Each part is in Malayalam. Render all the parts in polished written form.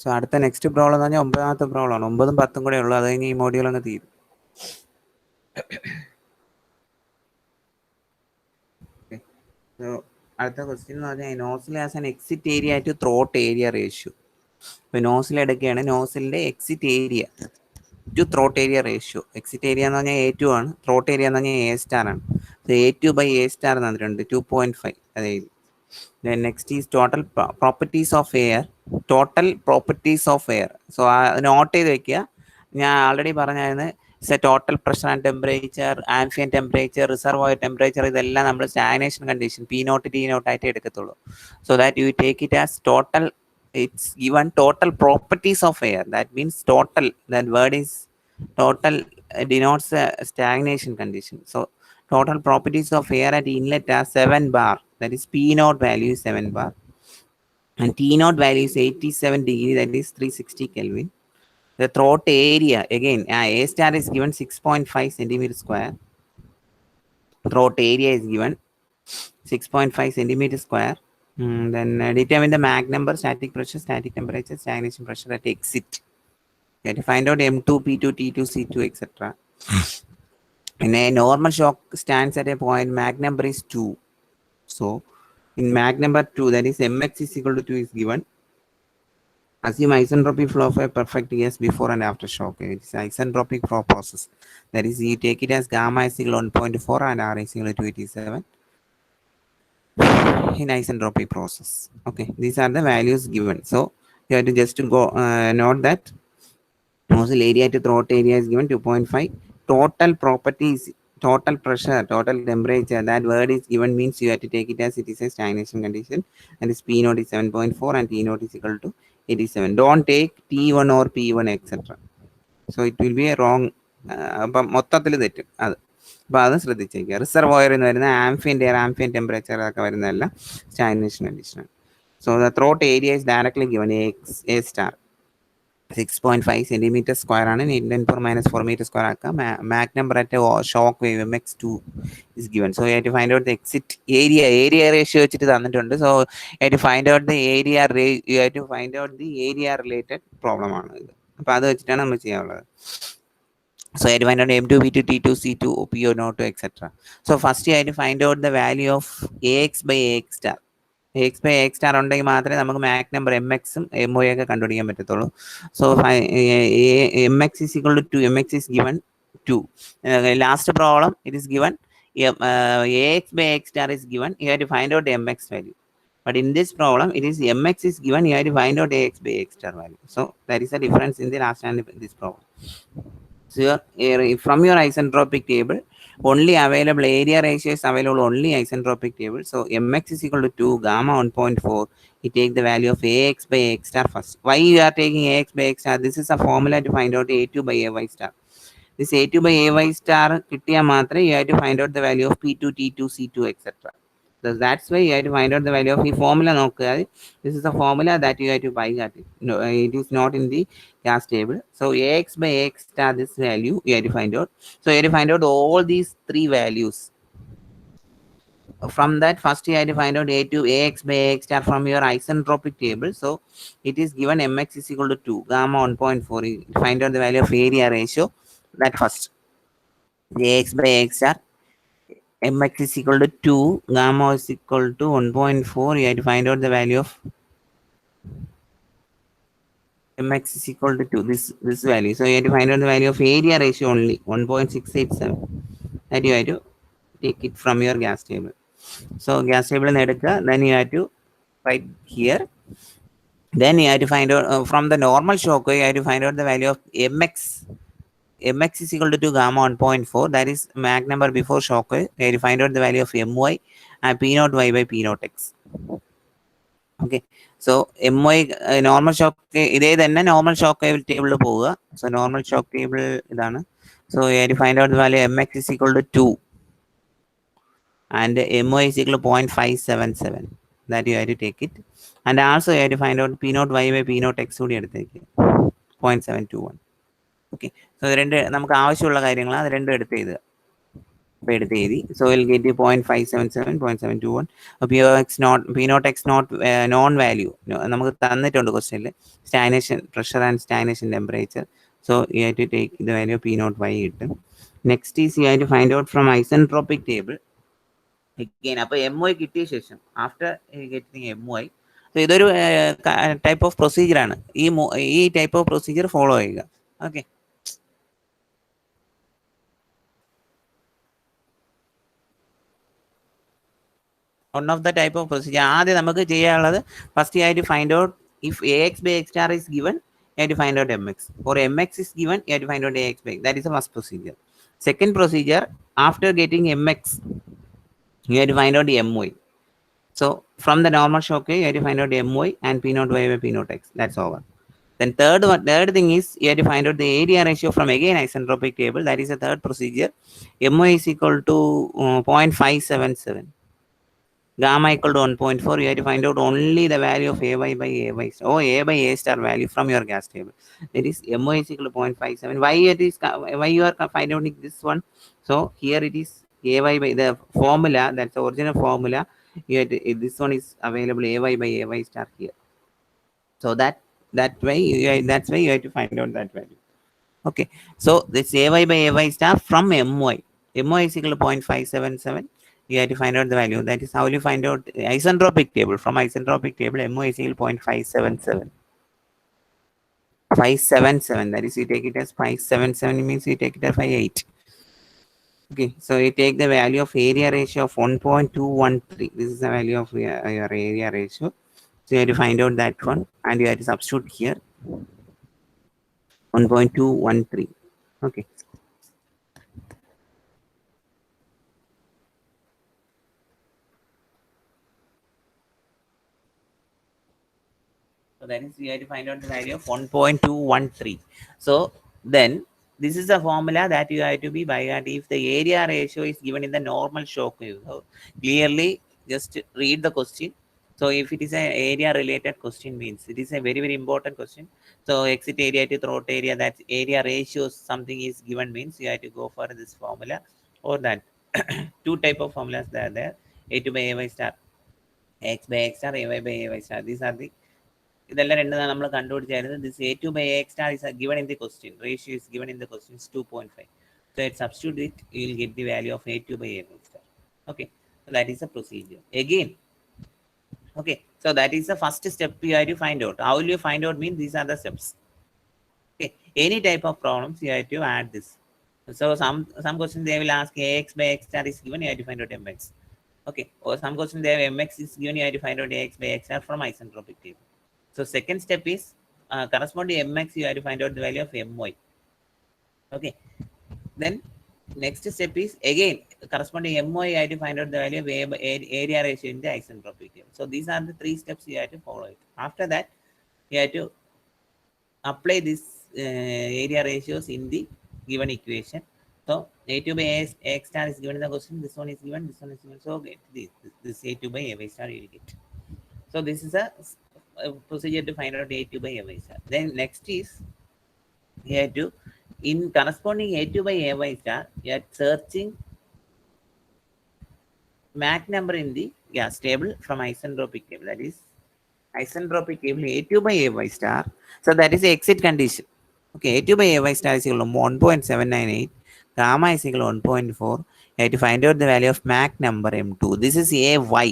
സോ അടുത്ത നെക്സ്റ്റ് പ്രോബ്ലം എന്ന് പറഞ്ഞാൽ 9ാമത്തെ പ്രോബ്ലമാണ്. 9ഉം 10ഉം കൂടെ ഉള്ളൂ. അത് കഴിഞ്ഞ് ഈ മോഡ്യൂൾ അങ്ങ് തീരും. അടുത്ത ക്വസ്റ്റ്യൻ എന്ന് പറഞ്ഞാൽ nozzle as an exit area to throat area ratio. ഇപ്പോൾ നോസിൽ എടുക്കുകയാണ്. നോസിലിൻ്റെ exit area to throat area ratio. Exit area എന്ന് പറഞ്ഞാൽ A2 ആണ്. ത്രോട്ട് ഏരിയ എന്ന് പറഞ്ഞാൽ A സ്റ്റാർ ആണ്. A2/A* തന്നിട്ടുണ്ട് 2.5. അതായത് next is total properties of air. So note ചെയ്ത് വെക്കുക. ഞാൻ ആൾറെഡി പറഞ്ഞായിരുന്നു total pressure and temperature, ambient temperature, reservoir temperature, ഇതെല്ലാം നമ്മൾ സ്റ്റാഗ്നേഷൻ കണ്ടീഷൻ P0 T0 ആയിട്ട് എടുക്കത്തുള്ളൂ. So that you take it as total. It's given total properties of air. That means total. That word is total denotes stagnation condition. So total properties of air at inlet are 7 bar. That is P0 value is 7 bar. And T0 value is 87 degree. That is 360 Kelvin. The throat area, again, A star is given 6.5 centimeter square. Throat area is given 6.5 centimeter square. Then determine the Mach number, static pressure, static temperature, stagnation pressure at exit. You have to find out M2, P2, T2, C2, etc. And a normal shock stands at a point, Mach number is 2. So in Mach number 2, that is Mx is equal to 2 is given. Assume isentropic flow of a perfect gas before and after shock. It is isentropic flow process. That is, you take it as gamma is equal to 1.4 and R is equal to 287 in isentropic process. Okay, these are the values given. So you have to just go note that nozzle area to throat area is given 2.5. Total properties, total pressure, total temperature, that word is given means you have to take it as it is a stagnation condition. And this P0 is 7.4 and T0 is equal to 87. Don't take T1 or P1, etc. So it will be a wrong. അപ്പം മൊത്തത്തിൽ തെറ്റും അത്. അപ്പോൾ അത് ശ്രദ്ധിച്ചേക്കുക. റിസർവോയർ എന്ന് വരുന്ന ആംഫിയൻ എയർ, ആംഫിയൻ ടെമ്പറേച്ചർ ഒക്കെ വരുന്നതെല്ലാം സ്റ്റാഗ്നേഷൻ കണ്ടീഷനാണ്. So the throat area is directly given A star 6.5 centimeter square ആണ്. 10⁻⁴ meter square ആക്കാം. Mach number at shock wave Mx2 is given. So you have to find out the exit area ratio വെച്ചിട്ട് തന്നിട്ടുണ്ട്. So you have to find out the area related problem ആണ് ഇത്. അപ്പോൾ അത് വെച്ചിട്ടാണ് നമ്മൾ ചെയ്യാനുള്ളത്. So you have to find out M2, B2, T2, C2, P0, etc. So first you have to find out the value of Ax/Ax star. Ax/Ax star ഉണ്ടെങ്കിൽ മാത്രമേ നമുക്ക് മാക് നമ്പർ MX ഉം MO ഒക്കെ കണ്ടുപിടിക്കാൻ പറ്റത്തുള്ളൂ. So MX is equal to 2. MX is given 2. Last problem, it is given Ax/Ax star is given. You have to find out the MX value. But in this problem, it is MX is given. You have to find out Ax/Ax star value. So that is the difference in the last and this problem. So from your isentropic table, only available area ratio is available only isentropic table. So Mx is equal to 2, gamma 1.4. You take the value of Ax/Ax star first. Why you are taking Ax/Ax star? This is a formula to find out A2/Ay star. This A2/Ay star kittiya matre you have to find out the value of P2, T2, C2, etc. So that's why you have to find out the value of the formula. This is a formula that you have to buy at it. No, it is not in the gas table. So Ax/Ax star, this value you have to find out. So you have to find out all these three values. From that, first you have to find out Ax/Ax star from your isentropic table. So it is given Mx is equal to 2, gamma 1.4. You find out the value of area ratio. That first, Ax/Ax star, Mx is equal to 2, gamma is equal to 1.4. You have to find out the value of Mx is equal to 2, this value. So you have to find out the value of area ratio only, 1.687. That you have to take it from your gas table. So gas table, then you have to write here. Then you have to find out from the normal shock wave, you have to find out the value of Mx. Mx is equal to 2, gamma 1.4. That is Mach number before shock wave. You have to find out the value of My and P0y/P0x. Okay. So My normal shock ഇതേ തന്നെ normal shock wave table പോവുക. So normal shock table ഇതാണ്. So you have to find out the value Mx is equal to 2 and My is equal to 0.577. That you have to take it. And also you have to find out P0y/P0x കൂടി എടുത്തേക്ക് 0.721. ഓക്കെ. സോ ഇത് രണ്ട് നമുക്ക് ആവശ്യമുള്ള കാര്യങ്ങളാണ്. അത് രണ്ടും എടുത്ത് എഴുതുക. So we'll get the 0.577, 0.721. P0x not known value. നമുക്ക് തന്നിട്ടുണ്ട് ക്വസ്റ്റ്യനിൽ stagnation pressure and stagnation temperature. So you have to take the value of P0y കിട്ടും. Next is you have to find out from isentropic table. Again, അപ്പോൾ MY കിട്ടിയ ശേഷം after getting MY, so ഇതൊരു ടൈപ്പ് ഓഫ് പ്രൊസീജിയർ ആണ്. ഈ ടൈപ്പ് ഓഫ് പ്രൊസീജിയർ ഫോളോ ചെയ്യുക. Okay, one of the type of procedure. ആദ്യം നമുക്ക് ചെയ്യാനുള്ളത് first you have to find out if AX by X star is given, you have to find out MX. Or MX is given, you have to find out AX by X. That is the first procedure. Second procedure, after getting MX, you have to find out the MY. So from the normal shock wave, you have to find out the MY and P0y by P0 X. That's over. Then third thing is you have to find out the area ratio from again isentropic table. That is the third procedure. MY is equal to 0.577. Gamma equal to 1.4, you have to find out only the value of AY by AY star, or A by A star value from your gas table. That is MO is equal to 0.57. Why you are finding out this one? So here it is AY by the formula, that's the original formula. This one is available AY by AY star here. So that's why you have to find out that value. Okay, so this AY by AY star from MY. MY is equal to 0.577. You have to find out the value. That is how you find out isentropic table. From isentropic table, MO is equal to 0.577. 577. That is, you take it as 577 means you take it as 58. Okay, so you take the value of area ratio of 1.213. This is the value of your area ratio. So you have to find out that one, and you have to substitute here 1.213. Okay. So that is, we have to find out the value of 1.213. So then this is the formula that you have to be by heart if the area ratio is given in the normal shock wave. So clearly just read the question. So if it is an area related question, means it is a very, very important question. So exit area to throat area, that area ratio something is given, means you have to go for this formula or that. Two type of formulas that are there. A2 by AY star, X by X star, AY by AY star. These are the ഇതെല്ലാം രണ്ടാണ് നമ്മൾ കണ്ടുപിടിച്ചായിരുന്നു. This A2 by AX star is given in the question. Ratio is given in the question is 2.5. So it substitute it, you will get the value of A2 by AX star. Okay, so that is the procedure. Again, okay, so that is the first step you have to find out. How will you find out? Mean these are the steps. Okay, any type of problems you have to add this. So some questions they will ask AX by X star is given, you have to find out MX. Okay, or some questions they have MX is given, you have to find out AX by X star from isentropic table. So second step is corresponding MX, you have to find out the value of MY. Okay, then next step is again corresponding MY, you have to find out the value of area ratio in the isentropic table. So these are the three steps you have to follow it. After that, you have to apply this area ratios in the given equation. So A2 by X star is given in the question. This one is given. This one is given. So get this A2 by AY star you will get. So this is a procedure to find out A2 by AY star. Then next is you have to, in corresponding A2 by AY star, you are searching Mach number in the gas table from isentropic table. That is isentropic table A2 by AY star. So that is the exit condition. Okay, A2 by AY star is equal to 1.798. Gamma is equal to 1.4. You have to find out the value of Mach number M2. This is AY.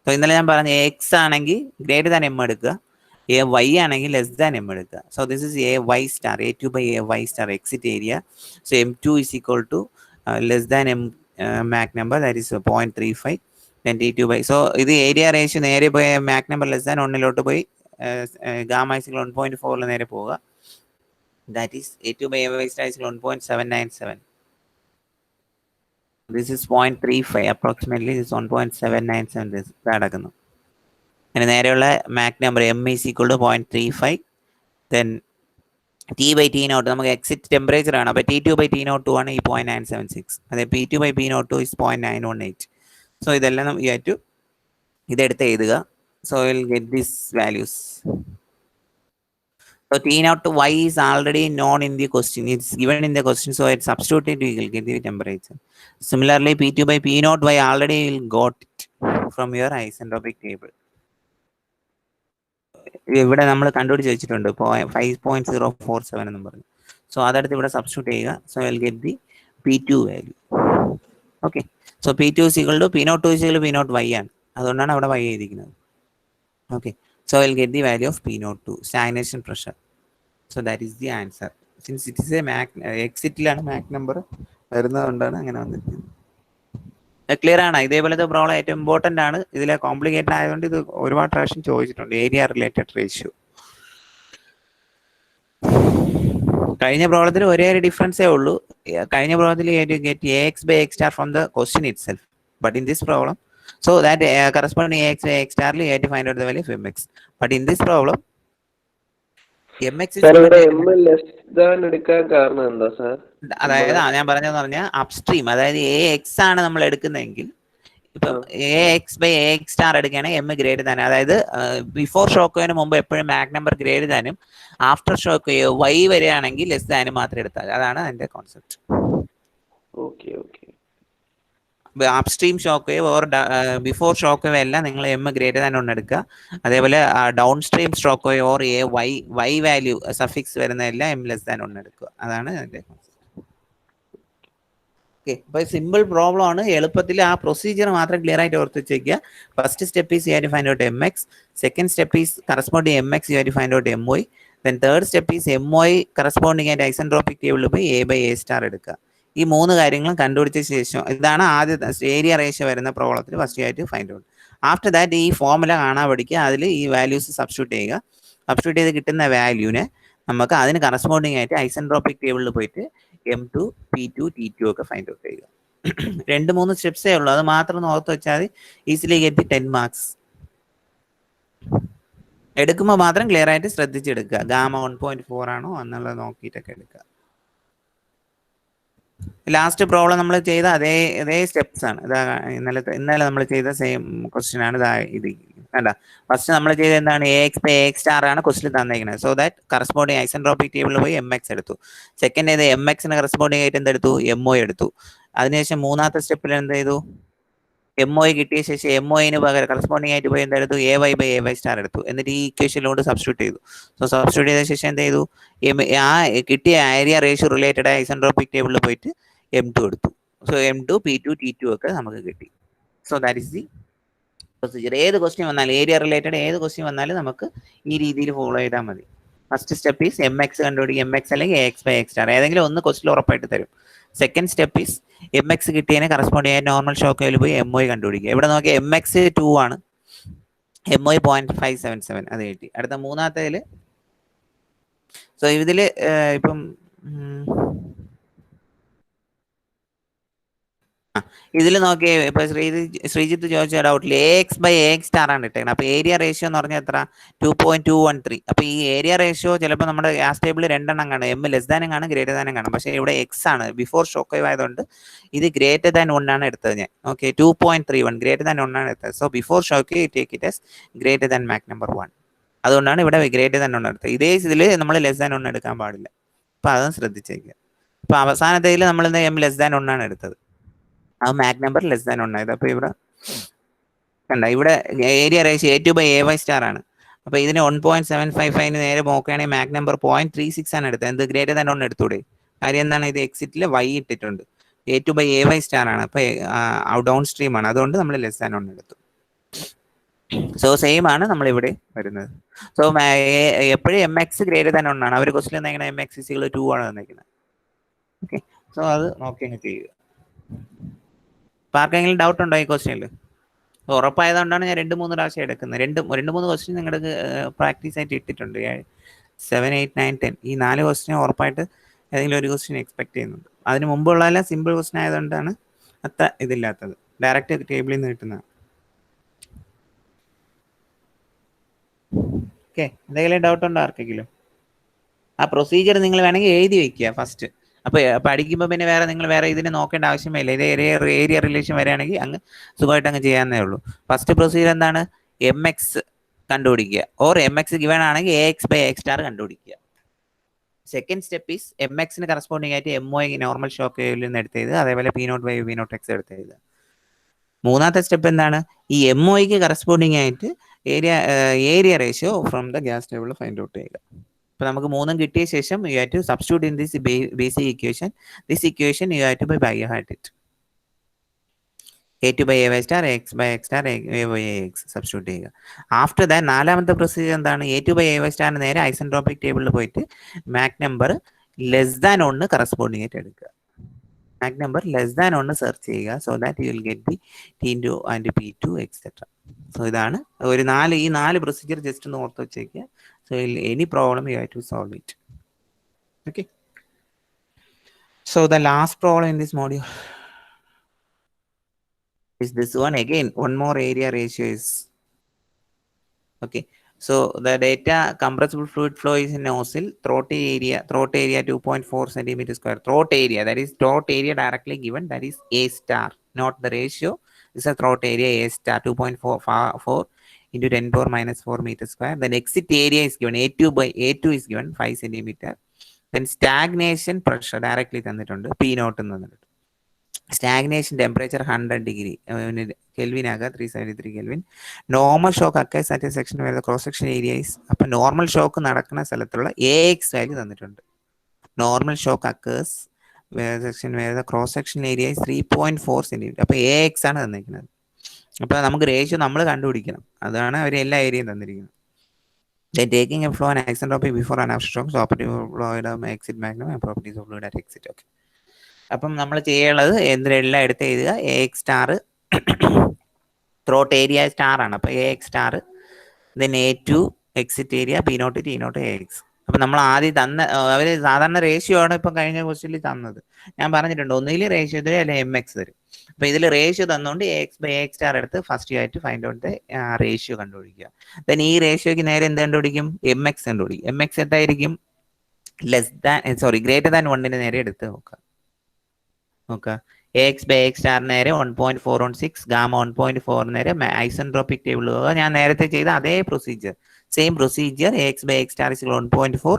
So ഇന്നലെ ഞാൻ പറഞ്ഞ X ആണെങ്കിൽ ഗ്രേറ്റർ ദാൻ എം എടുക്കുക, AY ആണെങ്കിൽ ലെസ് ദാൻ എം എടുക്കുക. So this is AY star, A2 by AY star exit area. So M2 is equal to less than M Mach number, that is 0.35. Then T2 by, so ഇത് ഏരിയ റേഷ്യോ നേരെ പോയി Mach number ലെസ് ദാൻ 1 പോയി ഗാമ is equal to 1.4 നേരെ പോവുക. That is A2 by AY star is 1.797. This is 0.35 approximately. This is 1.797. this നടക്കുന്നു. അതിന് നേരെയുള്ള Mach number M is equal to 0.35. Then T by T naught നമുക്ക് എക്സിറ്റ് ടെമ്പറേച്ചർ ആണ്. അപ്പോൾ T2 by T02 ആണ് ഈ 0.976. അതെ, P2 by P02 is 0.918. So ഇതെല്ലാം യു ഹാവ് ടു ഇതെടുത്ത് എഴുതുക. So will get this values. So T naught to Y is already known in the question. It's given in the question, so it's substituted, we will get the temperature. Similarly, P2 by P naught Y already got it from your isentropic table. ഇവിടെ നമ്മൾ കണ്ടുപിടിച്ച് വെച്ചിട്ടുണ്ട് 5.047 എന്ന് പറഞ്ഞു. സോ അതെടുത്ത് ഇവിടെ സബ്സ്റ്റിറ്റ്യൂട്ട് ചെയ്യുക. So will get the P2 value. Okay, so P2 is equal to P naught 2 is equal to P naught Y ആണ്. അതുകൊണ്ടാണ് അവിടെ Y എഴുതിയിരിക്കുന്നത്. Okay, so I'll get the value of P naught 2, stagnation pressure. So that is the answer. Since it is a exit-ലാണ് മാക് നമ്പർ വരുന്നതുകൊണ്ടാണ് അങ്ങനെ വന്നിരിക്കുന്നത്. ക്ലിയർ ആണ്? ഇതേപോലത്തെ പ്രോബ്ലം ഏറ്റവും ഇമ്പോർട്ടൻ്റ് ആണ്. ഇതിലെ കോംപ്ലിക്കേറ്റഡ് ആയതുകൊണ്ട് ഇത് ഒരുപാട് പ്രാവശ്യം ചോദിച്ചിട്ടുണ്ട്. Area related ratio. കഴിഞ്ഞ പ്രോബ്ലത്തിൽ ഒരേ ഒരു ഡിഫറൻസേ ഉള്ളൂ. കഴിഞ്ഞ പ്രോബ്ലത്തിൽ get AX by X star from the question itself. But in this problem, so that corresponding AX by X star, you have to find out the value of MX. But in this problem, MX is എടുക്കാൻ കാരണം എന്താ സാർ? അതായത് ഞാൻ പറഞ്ഞതെന്ന് പറഞ്ഞാൽ അപ്സ്ട്രീം, അതായത് AX ആണ് നമ്മൾ എടുക്കുന്നതെങ്കിൽ ഇപ്പം AX by AX star എടുക്കുകയാണെങ്കിൽ M ഗ്രേറ്റർ ദാൻ, അതായത് ബിഫോർ ഷോക്ക് വേവിന് മുമ്പ് എപ്പോഴും മാക് നമ്പർ ഗ്രേറ്റർ ദാനും ആഫ്റ്റർ ഷോക്ക് വേവ് Y വരികയാണെങ്കിൽ ലെസ് ദാനും മാത്രം എടുത്താൽ. അതാണ് അതിന്റെ concept. Okay okay. Upstream shock wave or before shock wave എല്ലാം നിങ്ങൾ M ഗ്രേറ്റർ ദാൻ ഒന്ന് എടുക്കുക. അതേപോലെ down stream shock wave or Y value suffix വരുന്നതെല്ലാം M ലെസ് ദാൻ ഒന്ന് എടുക്കുക. അതാണ് അതിന്റെ കോൺസെപ്റ്റ്. ഓക്കെ, അപ്പോൾ സിമ്പിൾ പ്രോബ്ലം ആണ്. എളുപ്പത്തിൽ ആ പ്രൊസീജിയർ മാത്രം ക്ലിയർ ആയിട്ട് ഓർത്ത് വെച്ചേക്കുക. First step is you have to find out MX. Second step is corresponding MX you have to find out MY. Then third step is MY corresponding ആയിട്ട് ഐസെൻട്രോപിക് ടേബിളിൽ പോയി A by A star എടുക്കുക. ഈ 3 കാര്യങ്ങളും കണ്ടുപിടിച്ച ശേഷം, ഇതാണ് ആദ്യത്തെ ഏരിയ റേഷ്യോ വരുന്ന പ്രോബ്ലത്തിൽ ഫസ്റ്റ് ആയിട്ട് ഫൈൻഡ് ഔട്ട്. ആഫ്റ്റർ ദാറ്റ് ഈ ഫോർമുല കാണാൻ പഠിക്കുക. അതിൽ ഈ വാല്യൂസ് സബ്സ്റ്റിറ്റ്യൂട്ട് ചെയ്യുക. സബ്സ്റ്റിറ്റ്യൂട്ട് ചെയ്ത് കിട്ടുന്ന വാല്യൂനെ നമുക്ക് അതിന് കറസ്പോണ്ടിങ് ആയിട്ട് ഐസെൻട്രോപിക് ടേബിളിൽ പോയിട്ട് M2, P2, T2 ഒക്കെ ഫൈൻഡ് ഔട്ട് ചെയ്യുക. 2-3 സ്റ്റെപ്സേ ഉള്ളൂ. അത് മാത്രം ഓർത്ത് വെച്ചാൽ ഈസിലി ഗെറ്റ് 10 മാർക്സ്. എടുക്കുമ്പോൾ മാത്രം ക്ലിയർ ആയിട്ട് ശ്രദ്ധിച്ചെടുക്കുക. ഗാമ 1.4 ആണോ എന്നുള്ളത് നോക്കിയിട്ടൊക്കെ എടുക്കുക. ലാസ്റ്റ് പ്രോബ്ലം നമ്മൾ ചെയ്ത അതേ സ്റ്റെപ്സ് ആണ്. ഇതാ ഇന്നലെ നമ്മൾ ചെയ്ത സെയിം ക്വസ്റ്റ്യൻ ആണ്. ഇത് കണ്ട, ഫസ്റ്റ് നമ്മൾ ചെയ്ത എന്താണ്? AX by AX star ആണ് ക്വസ്റ്റ്യൻ തന്നിരിക്കുന്നത്. സോ ദാറ്റ് കറസ്പോണ്ടിങ് ഐസെൻട്രോപിക് ടേബിളിൽ പോയി MX എടുത്തു. സെക്കൻഡ് ചെയ്ത് MX കറസ്പോണ്ടിങ് ആയിട്ട് എന്തെടുത്തു? MY എടുത്തു. അതിനുശേഷം മൂന്നാമത്തെ സ്റ്റെപ്പിൽ എന്ത് ചെയ്തു? MY കിട്ടിയ ശേഷം MY പകരം കറസ്പോണ്ടിങ് ആയിട്ട് പോയി എന്തെടുത്തു? AY by AY star എടുത്തു. എന്നിട്ട് ഈ ഇക്വേഷനിലോട്ട് സബ്സ്റ്റിറ്റ്യൂട്ട് ചെയ്തു. സോ സബ്സ്റ്റിറ്റ്യൂട്ട് ചെയ്ത ശേഷം എന്ത് ചെയ്തു? ആ കിട്ടിയ ഏരിയ റേഷ്യോ റിലേറ്റഡ് ഐസെൻട്രോപിക് ടേബിളിൽ പോയിട്ട് M2 എടുത്തു. സോ M2, P2, T2 ഒക്കെ നമുക്ക് കിട്ടി. So that is the procedure. ഏത് ക്വസ്റ്റ്യൻ വന്നാലും, ഏരിയ റിലേറ്റഡ് ഏത് ക്വസ്റ്റ്യൻ വന്നാലും നമുക്ക് ഈ രീതിയിൽ ഫോളോ ചെയ്താൽ മതി. ഫസ്റ്റ് സ്റ്റെപ്പ് ഈസ് MX കണ്ടുപിടിക്കുക. MX അല്ലെങ്കിൽ AX by AX star ഏതെങ്കിലും ഒന്ന് ക്വസ്റ്റ്യൻ ഉറപ്പായിട്ട് തരും. സെക്കൻഡ് സ്റ്റെപ്പ് ഈസ് MX കിട്ടിയതിനെ കറസ്പോണ്ടിങ് ആയ നോർമൽ ഷോക്ക് വേവിൽ പോയി MY കണ്ടുപിടിക്കുക. ഇവിടെ നോക്കിയാൽ MX 2 ആണ്, MY 0.577 അത് കിട്ടി. അടുത്ത മൂന്നാമത്തേതിൽ സോ ഇതിൽ ഇപ്പം ഇതിൽ നോക്കിയേ, ഇപ്പൊ ശ്രീജിത്ത് ചോദിച്ച ഡൗട്ടിൽ AX by AX star ആണ് ഇട്ടേക്കുന്നത്. അപ്പൊ ഏരിയ റേഷ്യോ എന്ന് പറഞ്ഞാൽ എത്ര? 2.213. അപ്പൊ ഈ ഏരിയ റേഷ്യോ ചിലപ്പോൾ നമ്മുടെ ഗ്യാസ് ടേബിൾ 2 എണ്ണം കാണും. M ലെസ് ദാനും കാണും, ഗ്രേറ്റർ ദാനും കാണും. പക്ഷേ ഇവിടെ X ആണ്, ബിഫോർ ഷോക്ക് വേവ് ആയതുകൊണ്ട് ഇത് ഗ്രേറ്റർ ദാൻ 1 ആണ് എടുത്തത് ഞാൻ. ഓക്കെ, 2.31 ഗ്രേറ്റർ ദാൻ 1 ആണ് എടുത്തത്. So before shock take it as greater than Mach number 1. അതുകൊണ്ടാണ് ഇവിടെ ഗ്രേറ്റർ ദാൻ 1 എടുത്തത്. ഇതേ ഇതിൽ നമ്മൾ ലെസ് ദാൻ 1 എടുക്കാൻ പാടില്ല. അപ്പൊ അതും ശ്രദ്ധിച്ചേക്കുക. അപ്പൊ അവസാനത്തേതിൽ നമ്മൾ M ലെസ് ദാൻ 1 ആണ് എടുത്തത്. ആ മാക് നമ്പർ ലെസ് ദാൻ 1 ആയത്. അപ്പൊ ഇവിടെ കണ്ട, ഇവിടെ area ratio A2 by AY star ആണ്. അപ്പൊ ഇതിന് 1.755 നേരെ നോക്കുകയാണെങ്കിൽ മാക് നമ്പർ 0.36 ആണ് എടുത്തത്. എന്ത്? Greater than 1 എടുത്തൂടെ? കാര്യം എന്താണ്? ഇത് എക്സിറ്റിൽ Y ഇട്ടിട്ടുണ്ട്. A2 by AY star ആണ്. അപ്പൊ ഡൗൺ സ്ട്രീം ആണ്. അതുകൊണ്ട് നമ്മൾ ലെസ് ദാൻ 1 എടുത്തു. സോ സെയിം ആണ് നമ്മൾ ഇവിടെ വരുന്നത്. സോ എപ്പോഴും MX ഗ്രേറ്റർ ദാൻ 1 ആണ്. അവർ ക്വസ്റ്റ്യൻ തന്നിരിക്കുന്നത് MX = 2 ആണ് തന്നിരിക്കുന്നത്. ഓക്കെ, സോ അത് നോക്കി അങ്ങ് ചെയ്യുക. ആർക്കെങ്കിലും ഡൗട്ട് ഉണ്ടോ ഈ ക്വസ്റ്റ്യനിൽ? ഉറപ്പായതുകൊണ്ടാണ് ഞാൻ 2-3 പ്രാവശ്യം എടുക്കുന്നത്. 2-3 ക്വസ്റ്റ്യൻ നിങ്ങൾക്ക് പ്രാക്ടീസ് ആയിട്ട് ഇട്ടിട്ടുണ്ട്. 7, 8, 9, 10 ഈ 4 ക്വസ്റ്റ്യൻ ഉറപ്പായിട്ട് ഏതെങ്കിലും ഒരു ക്വസ്റ്റ്യൻ എക്സ്പെക്ട് ചെയ്യുന്നുണ്ട്. അതിന് മുമ്പുള്ളതെല്ലാം സിമ്പിൾ ക്വസ്റ്റ്യൻ ആയതുകൊണ്ടാണ് അത്ര ഇതില്ലാത്തത്. ഡയറക്റ്റ് ടേബിളിൽ നിന്ന് കിട്ടുന്നതാണ്. ഓക്കെ, എന്തെങ്കിലും ഡൗട്ട് ഉണ്ടോ ആർക്കെങ്കിലും? ആ പ്രൊസീജിയർ നിങ്ങൾ വേണമെങ്കിൽ എഴുതി വെക്കുക ഫസ്റ്റ്. അപ്പൊ പഠിക്കുമ്പോൾ പിന്നെ നിങ്ങൾ വേറെ ഇതിന് നോക്കേണ്ട ആവശ്യമില്ല. ഇത് ഏരിയ റിലേഷൻ വരികയാണെങ്കിൽ അങ്ങ് സുഖമായിട്ട് അങ്ങ് ചെയ്യാവുന്നേ ഉള്ളൂ. ഫസ്റ്റ് പ്രൊസീജിയർ എന്താണ്? MX കണ്ടുപിടിക്കുക. ഓർ MX ഗിവൺ ആണെങ്കിൽ AX by AX star കണ്ടുപിടിക്കുക. സെക്കൻഡ് സ്റ്റെപ്പ് ഈസ് എം എക്സിന് കറസ്പോണ്ടിങ് ആയിട്ട് MOI നോർമൽ ഷോക്ക് വേവിൽ നിന്ന് എടുത്തത്, അതേപോലെ P0 വൈ P0 എക്സ് എടുത്തത്. മൂന്നാമത്തെ സ്റ്റെപ്പ് എന്താണ്? ഈ MOIക്ക് കറസ്പോണ്ടിങ് ആയിട്ട് area ratio from the gas table find out ചെയ്യുക. ഇപ്പൊ നമുക്ക് മൂന്നും കിട്ടിയ ശേഷം you have to substitute in this basic equation. This equation you have to by heart it. A2 by A y star, X by X star, A by X substitute ചെയ്യുക. ആഫ്റ്റർ ദാറ്റ് നാലാമത്തെ പ്രൊസീജിയർ എന്താണ്? A2 by A y star നേരെ ഐസെൻട്രോപിക് ടേബിളിൽ പോയിട്ട് Mach number less than 1 corresponding ആയിട്ട് എടുക്കുക. Mach number less than 1 search ചെയ്യുക. So that you will get the T2 and P2 etcetera. So ഇതാണ് ഈ നാല് പ്രൊസീജിയർ ജസ്റ്റ് ഒന്ന് ഓർത്ത് വെച്ചേക്കുക. So any problem you have to solve it. Okay. So the last problem in this module is this one. Again, one more area ratio is okay. So the data compressible fluid flow is in nozzle, throat area 2.4 centimeter square. Throat area, that is throat area directly given, that is A star, not the ratio. This is a throat area A star 2.4 into 10 power minus 4 meter square. Then exit area is given, A2 is given 5 centimeter. Then stagnation pressure directly തന്നിട്ടുണ്ട്, P0 എന്ന് തന്നിട്ടുണ്ട്. സ്റ്റാഗ്നേഷൻ ടെമ്പറേച്ചർ 100 ഡിഗ്രി കെൽവിൻ ആകാം, 373 kelvin. Normal shock occurs at section വരുന്ന ക്രോസ് സെക്ഷൻ ഏരിയസ്. അപ്പൊ നോർമൽ ഷോക്ക് നടക്കുന്ന സ്ഥലത്തുള്ള AX വാല്യൂ തന്നിട്ടുണ്ട്. നോർമൽ ഷോക്ക് അക്കേഴ്സ് സെക്ഷൻ വരുന്ന ക്രോസ് സെക്ഷൻ ഏരിയസ് 3.4 സെന്റിമീറ്റർ. അപ്പൊ AX ആണ് തന്നിരിക്കുന്നത്. അപ്പൊ നമുക്ക് റേഷ്യോ നമ്മൾ കണ്ടുപിടിക്കണം. അതാണ് അവർ എല്ലാ ഏരിയയും തന്നിരിക്കുന്നത്. Taking a flow and isentropic before and after shocks, operative fluid exit magnum and properties of fluid at exit. Okay. അപ്പം നമ്മൾ ചെയ്യുള്ളത് എന്തിനെല്ലാം എടുത്ത് എഴുതുക. AX star throat area star ആണ്. അപ്പൊ AX star, then A2 exit area P0 T0 AX. അപ്പൊ നമ്മൾ ആദ്യം അവര് സാധാരണ റേഷ്യോ ആണ് ഇപ്പൊ കഴിഞ്ഞ ക്വസ്റ്റ്യനിൽ തന്നത്. ഞാൻ പറഞ്ഞിട്ടുണ്ട്, ഒന്നുകിൽ റേഷ്യോ തരും അല്ലെങ്കിൽ MX തരും. അപ്പൊ ഇതിൽ റേഷ്യോ തന്നുകൊണ്ട് AX by AX സ്റ്റാർ എടുത്ത് ഫസ്റ്റ് ആയിട്ട് ഫൈൻഡ് ഔട്ട് റേഷ്യോ കണ്ടുപിടിക്കുക. ദെൻ ഈ റേഷ്യോക്ക് നേരെ എന്ത് കണ്ടുപിടിക്കും? MX കണ്ടുപിടിക്കും. MX എന്തായിരിക്കും? ഗ്രേറ്റർ ദാൻ 1 നേരെ എടുത്ത് നോക്കുക. AX by AX സ്റ്റാർ നേരെ 1.416, ഗാമ 1.4 നേരെ ഐസെൻട്രോപിക് ടേബിൾ പോവുക. ഞാൻ നേരത്തെ ചെയ്ത അതേ procedure, same procedure. AX by AX star is 1.4,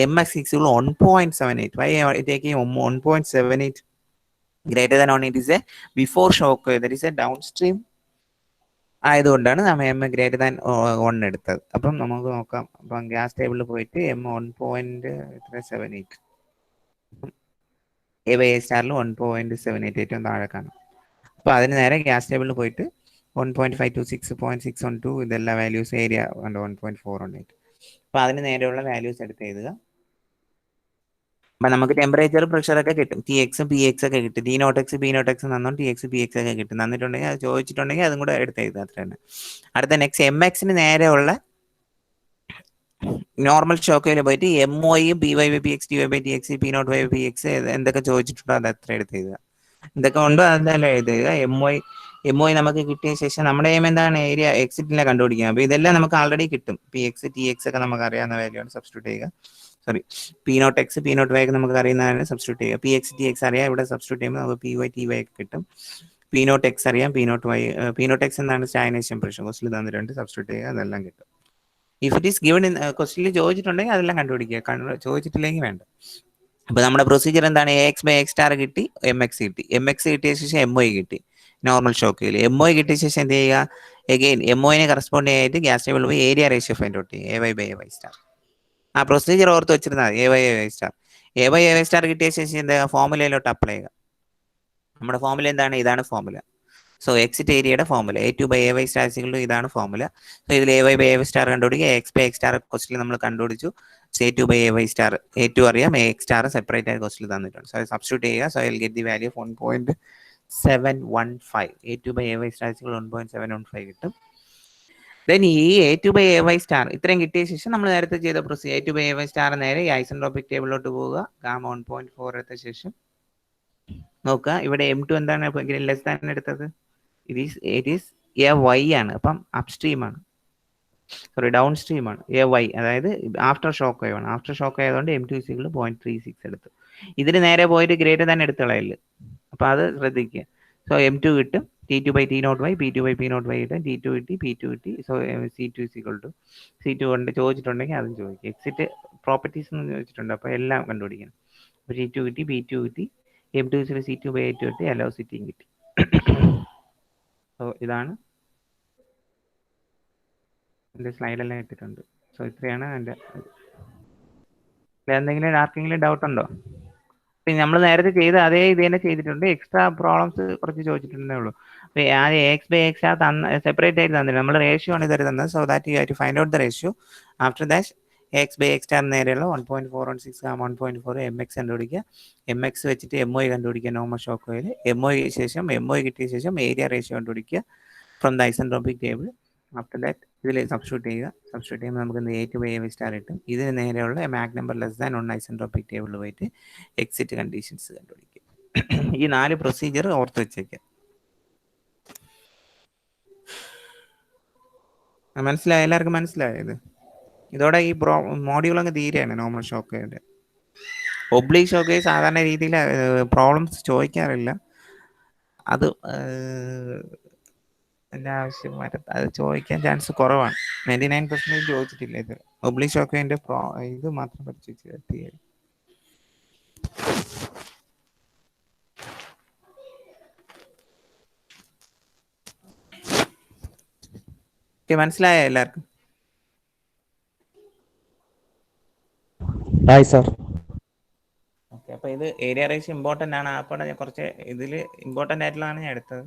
MX is 1.78. Why taking 1.78 greater than 1? It is a before shock, that is a downstream ആയതുകൊണ്ടാണ് നമ്മൾ M ഗ്രേറ്റർ ദാൻ 1 എടുത്തത്. അപ്പം നമുക്ക് നോക്കാം. അപ്പം ഗ്യാസ് ടേബിളിൽ പോയിട്ട് M 1.78, A by A സ്റ്റാറിൽ 1.78 ഏറ്റവും താഴെ കാണും. അപ്പൊ അതിന് നേരെ ഗ്യാസ് ടേബിളിൽ പോയിട്ട് 1.526, 0.612 ഇതെല്ലാം വാല്യൂസ് ഏരിയ 1.418. അപ്പൊ അതിന് നേരെയുള്ള വാല്യൂസ് എടുത്ത് എഴുതുക. അപ്പൊ നമുക്ക് ടെമ്പറേച്ചർ പ്രഷർ ഒക്കെ കിട്ടും. TX PX ഒക്കെ കിട്ടും. T0X P0 X തന്നോ TX PX ഒക്കെ കിട്ടും. തന്നിട്ടുണ്ടെങ്കിൽ അത് ചോദിച്ചിട്ടുണ്ടെങ്കിൽ അതും കൂടെ എടുത്ത് എഴുതുക. അത്ര തന്നെ. അടുത്ത നെക്സ്റ്റ് MXന് നേരെയുള്ള നോർമൽ ഷോക്കിൽ പോയിട്ട് MOയും PY by PX TY by TX P0 by PX എന്തൊക്കെ ചോദിച്ചിട്ടുണ്ടോ അത് അത്ര എടുത്ത് എഴുതുക. എന്തൊക്കെ ഉണ്ടോ അതെല്ലാം എഴുതുക. MOI നമുക്ക് കിട്ടിയ ശേഷം നമ്മുടെ എയിം എന്താണ്? ഏരിയ എക്സിറ്റിനെ കണ്ടുപിടിക്കുക. അപ്പൊ ഇതെല്ലാം നമുക്ക് ആൾറെഡി കിട്ടും. PX TX ഒക്കെ നമുക്ക് അറിയാവുന്ന വാല്യൂ ആണ്, സബ്സ്റ്റിറ്റ്യൂട്ട് ചെയ്യുക. P0 X P0 Y ഒക്കെ നമുക്ക് അറിയുന്നതാണ്, സബ്സ്റ്റിറ്റ്യൂട്ട് ചെയ്യുക. PX TX അറിയാം, ഇവിടെ സബ്സ്റ്റിറ്റ്യൂട്ട് ചെയ്യുമ്പോൾ നമുക്ക് PY TY ഒക്കെ കിട്ടും. P0 X അറിയാം, P0 X എന്താണ്? സ്റ്റാഗ്നേഷൻ പ്രഷർ ക്വസ്റ്റിൽ തന്നിട്ടുണ്ട്, സബ്സ്റ്റിറ്റ്യൂട്ട് ചെയ്യുക, അതെല്ലാം കിട്ടും. If it is given in ക്വസ്റ്റിനിൽ ചോദിച്ചിട്ടുണ്ടെങ്കിൽ അതെല്ലാം കണ്ടുപിടിക്കുക, ചോദിച്ചിട്ടില്ലെങ്കിൽ വേണ്ട. അപ്പൊ നമ്മുടെ പ്രൊസീജിയർ എന്താണ്? AX by AX സ്റ്റാർ കിട്ടി, MX കിട്ടി. MX കിട്ടിയ ശേഷം MOI കിട്ടി നോർമൽ ഷോക്കിൽ. MOI കിട്ടിയ ശേഷം എന്ത് ചെയ്യുക? എഗെയിൻ MOയിനെ കറസ്പോണ്ടിങ് ആയിട്ട് ഗ്യാസ് ടേബിളിൽ പോയി ഏരിയ റേഷ്യോ ഫൈൻഡ് ഔട്ട് ചെയ്യുക. AY by AY star. ആ പ്രൊസീജിയർ ഓർത്ത് വെച്ചിരുന്നാൽ AY AY star. AY AY star കിട്ടിയ ശേഷം എന്താ? ഫോർമുലയിലോട്ട് അപ്ലൈ ചെയ്യുക. നമ്മുടെ ഫോർമുല എന്താണ്? ഇതാണ് ഫോർമുല. സോ എക്സിറ്റ് ഏരിയയുടെ formula A2 by AY star ഇതാണ് ഫോർമുല. സോ ഇതിൽ AY by AY സ്റ്റാർ കണ്ടുപിടിക്കുക. AX by AX സ്റ്റാർ ക്വസ്റ്റിൽ നമ്മൾ കണ്ടുപിടിച്ചു. A2 by AY star A2 അറിയാം, AX സ്റ്റാർ സെപ്പറേറ്റ് ആയിട്ട് ക്വസ്റ്റിൽ തന്നിട്ടുണ്ട്. സോ സബ്സ്റ്റിറ്റ്യൂട്ട് ചെയ്യുക. So I get the value of 1.715. A2 by AY star 1.715 കിട്ടും. ദെൻ ഈ A2 by AY സ്റ്റാർ ഇത്രയും കിട്ടിയ ശേഷം നമ്മൾ നേരത്തെ ചെയ്ത procedure A2 by AY star നേരെ ഈ ഐസെൻട്രോപിക് ടേബിളിലോട്ട് പോവുക. ഗാമ 1.4 എടുത്ത ശേഷം നോക്കുക, ഇവിടെ M2 എന്താണ് ലെസ് ദാൻ എടുത്തത്? it is AY ആണ്. അപ്പം അപ്സ്ട്രീം ആണ്, ഡൗൺ സ്ട്രീം ആണ്. AY അതായത് ആഫ്റ്റർ ഷോക്ക് വേവ് ആണ്. ആഫ്റ്റർ ഷോക്ക് ആയതുകൊണ്ട് M2 0.36 എടുത്തു. ഇതിന് നേരെ പോയിട്ട് ഗ്രേറ്റർ ദാൻ എടുത്തുകളയല്. അപ്പൊ അത് ശ്രദ്ധിക്കുക. സോ M2 കിട്ടും. T2 by T naught y, P2 by P naught y ഇട്ട് T2 കിട്ടി, P2 കിട്ടി. So C2 is equal to C2 കൊണ്ട് ചോദിച്ചിട്ടുണ്ടെങ്കിൽ അതും ചോദിക്കും. എക്സിറ്റ് പ്രോപ്പർട്ടീസ് എന്ന് ചോദിച്ചിട്ടുണ്ട്, അപ്പോൾ എല്ലാം കണ്ടുപിടിക്കണം. അപ്പോൾ T2 കിട്ടി, P2 കിട്ടി, M2 C2 by A2 കിട്ടി, അലോസിറ്റിയും കിട്ടി. സോ ഇതാണ് എൻ്റെ സ്ലൈഡെല്ലാം ഇട്ടിട്ടുണ്ട്. സോ ഇത്രയാണ് എൻ്റെ. എന്തെങ്കിലും ആർക്കെങ്കിലും ഡൗട്ട് ഉണ്ടോ? പിന്നെ നമ്മൾ നേരത്തെ ചെയ്ത് അതേ ഇത് തന്നെ ചെയ്തിട്ടുണ്ട്. എക്സ്ട്രാ പ്രോബ്ലംസ് കുറച്ച് ചോദിച്ചിട്ടുണ്ടേ ഉള്ളൂ. ആദ്യം എക്സ് ബൈ എക്സ് ആ സെപ്പറേറ്റ് ആയിട്ട് തന്നില്ല, നമ്മൾ റേഷ്യോ ആണ് ഇതുവരെ തന്നത്. So that you have to find out the ratio. After that X by X star നേരെയുള്ള 1.416 1.4 MX കണ്ടുപിടിക്കുക. MX വെച്ചിട്ട് MOI കണ്ടുപിടിക്കുക, നോർമൽ ഷോക്ക് ഓയിൽ. MOI ശേഷം MOI കിട്ടിയ ശേഷം ഏരിയ റേഷ്യോ കണ്ടുപിടിക്കുക from the isentropic table. After that ഇതിൽ സബ്സ്റ്റിറ്റ്യൂട്ട് ചെയ്യുക. സബ്സ്റ്റിറ്റ്യൂട്ട് ചെയ്യുമ്പോൾ നമുക്ക് A2 by A സ്റ്റാർ കിട്ടും. ഇതിന് നേരെയുള്ള Mach number less than 1 isentropic ടേബിളിൽ പോയിട്ട് എക്സിറ്റ് കണ്ടീഷൻസ് കണ്ടുപിടിക്കുക. ഈ 4 പ്രൊസീജിയർ ഓർത്ത് വെച്ചേക്കാം. മനസ്സിലായോ? എല്ലാവർക്കും മനസ്സിലായത്? ഇതോടെ ഈ മോഡ്യൂൾ അങ്ങ് തീരെയാണ് നോർമൽ ഷോക്കേയുടെ. ഒബ്ലീക് ഷോക്ക് സാധാരണ രീതിയിൽ പ്രോബ്ലംസ് ചോദിക്കാറില്ല. അത് എൻ്റെ ആവശ്യം അത് ചോദിക്കാൻ ചാൻസ് കുറവാണ്. 99% ചോദിച്ചിട്ടില്ല ഇത്. ഒബ്ലീക് ഷോക്കേൻ്റെ ഇത് മാത്രം പഠിച്ചു വെച്ച്. മനസ്സിലായോ എല്ലാവർക്കും? ഓക്കെ, അപ്പോൾ ഇത് ഏരിയ റേഷ്യോ ഇമ്പോർട്ടൻ്റ് ആണ്. അപ്പോൾ കുറച്ച് ഇതിൽ ഇമ്പോർട്ടൻ്റ് ആയിട്ടുള്ളതാണ് ഞാൻ എടുത്തത്.